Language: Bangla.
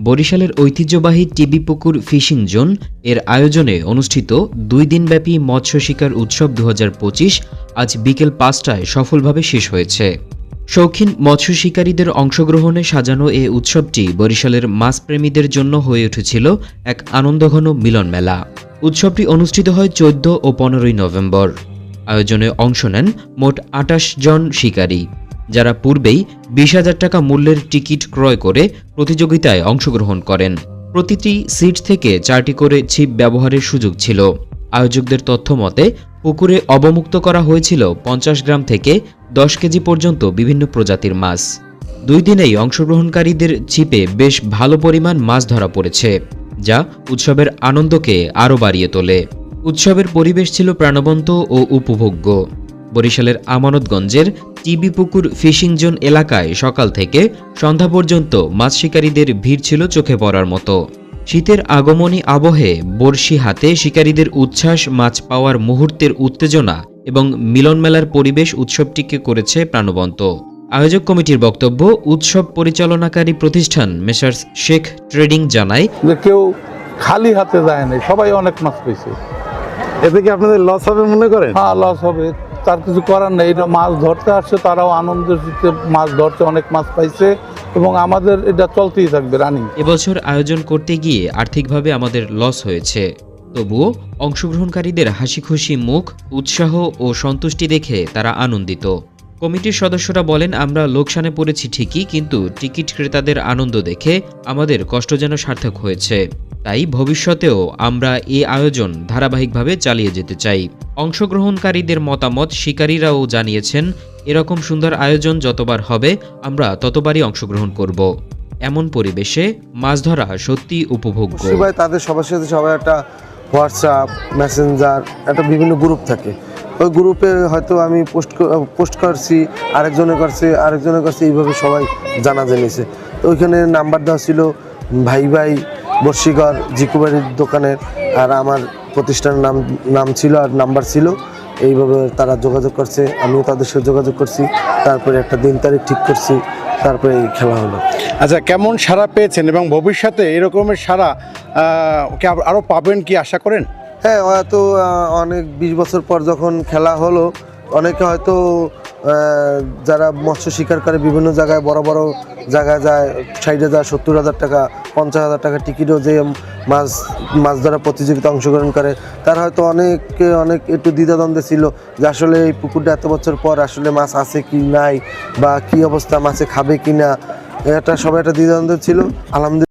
বরিশালের ঐতিহ্যবাহী টিবি পুকুর ফিশিং জোন এর আয়োজনে অনুষ্ঠিত ২ দিনব্যাপী মৎস্য শিকার উৎসব ২০২৫ আজ বিকেল ৫টায় সফলভাবে শেষ হয়েছে। শৌখিন মৎস্য শিকারীদের অংশগ্রহণে সাজানো এ উৎসবটি বরিশালের মাছপ্রেমীদের জন্য হয়ে উঠেছিল এক আনন্দঘন মিলন মেলা। উৎসবটি অনুষ্ঠিত হয় ১৪ ও ১৫ই নভেম্বর। আয়োজনে অংশ নেন মোট ২৮ জন শিকারী, যারা পূর্বেই ২০,০০০ টাকা মূল্যের টিকিট ক্রয় করে প্রতিযোগিতায় অংশগ্রহণ করেন। প্রতিটি সিট থেকে ৪টি করে ছিপ ব্যবহারের সুযোগ ছিল। আয়োজকদের তথ্য মতে পুকুরে অবমুক্ত করা হয়েছিল ৫০ গ্রাম থেকে ১০ কেজি পর্যন্ত বিভিন্ন প্রজাতির মাছ। ২ দিনেই অংশগ্রহণকারীদের ছিপে বেশ ভালো পরিমাণ মাছ ধরা পড়েছে, যা উৎসবের আনন্দকে আরও বাড়িয়ে তোলে। উৎসবের পরিবেশ ছিল প্রাণবন্ত ও উপভোগ্য। বরিশালের আমানতগঞ্জের টিবি পুকুর ফিশিং জোন এলাকায় সকাল থেকে সন্ধ্যা পর্যন্ত মাছ শিকারীদের ভিড় ছিল চোখে পড়ার মতো। শীতের আগমনী আবহে বড়শি হাতে শিকারীদের উচ্ছ্বাস, মাছ পাওয়ার মুহূর্তের উত্তেজনা এবং মিলন মেলার পরিবেশ উৎসবটিকে করেছে প্রাণবন্ত। আয়োজক কমিটির বক্তব্য, উৎসব পরিচালনাকারী প্রতিষ্ঠান মেসার্স শেখ ট্রেডিং জানায় যে কেউ খালি হাতে যায় না, সবাই অনেক মাছ পেয়েছে। এতে কি আপনাদের লস হবে মনে করেন? হ্যাঁ, লস হবে, তার কিছু করার নেই। এটা মাছ ধরতে আসছে, তারাও আনন্দের সাথে মাছ ধরছে, অনেক মাছ পাইছে এবং আমাদের এটা চলতেই থাকবে রানিং। এবছর আয়োজন করতে গিয়ে আর্থিকভাবে আমাদের লস হয়েছে, তবুও অংশগ্রহণকারীদের হাসি খুশি মুখ, উৎসাহ ও সন্তুষ্টি দেখে তারা আনন্দিত। কমিটির সদস্যরা বলেন, আমরা লোকসানে পড়েছি ঠিকই, কিন্তু টিকিট ক্রেতাদের আনন্দ দেখে আমাদের কষ্ট যেন সার্থক হয়েছে। তাই ভবিষ্যতেও আমরা এই আয়োজন ধারাবাহিকভাবে চালিয়ে যেতে চাই। অংশগ্রহণকারীদের মতামত, শিকারীরাও জানিয়েছেন, এরকম সুন্দর আয়োজন যতবার হবে আমরা ততবারই অংশগ্রহণ করব। এমন পরিবেশে মাছ ধরা সত্যি উপভোগ্য। তাদের সবার সাথে সবাই একটা হোয়াটসঅ্যাপ, মেসেঞ্জার, একটা বিভিন্ন গ্রুপ থাকে। ওই গ্রুপে হয়তো আমি পোস্ট করছি, আরেকজনে করছে, এইভাবে সবাই জানা জেনেছে। তো ওইখানে নাম্বার দেওয়া ছিল ভাই বর্ষিগড় জিকুবাড়ির দোকানের, আর আমার প্রতিষ্ঠানের নাম ছিল আর নাম্বার ছিল। এইভাবে তারা যোগাযোগ করছে, আমিও তাদের সাথে যোগাযোগ করছি, তারপরে একটা দিন তারিখ ঠিক করছি, তারপরে এই খেলা হলো। আচ্ছা, কেমন সাড়া পেয়েছেন এবং ভবিষ্যতে এরকমের সাড়া আরও পাবেন কি আশা করেন? হ্যাঁ, হয়তো অনেক ২০ বছর পর যখন খেলা হলো, অনেকে হয়তো যারা মৎস্য শিকার করে বিভিন্ন জায়গায় বড় বড় জায়গায় যায়, ৬০,০০০, ৭০,০০০ টাকা, ৫০,০০০ টাকা টিকিটও যে মাছ ধরা প্রতিযোগিতা অংশগ্রহণ করে, তারা হয়তো অনেক একটু দ্বিধাদ্বন্দ্বে ছিল যে আসলে এই পুকুরটা এত বছর পর আসলে মাছ আছে কি নাই, বা কি অবস্থা, মাছে খাবে কি না, এটা সবাই একটা দ্বিধাদ্বন্দ্বে ছিল। আলহামদুলিল্লাহ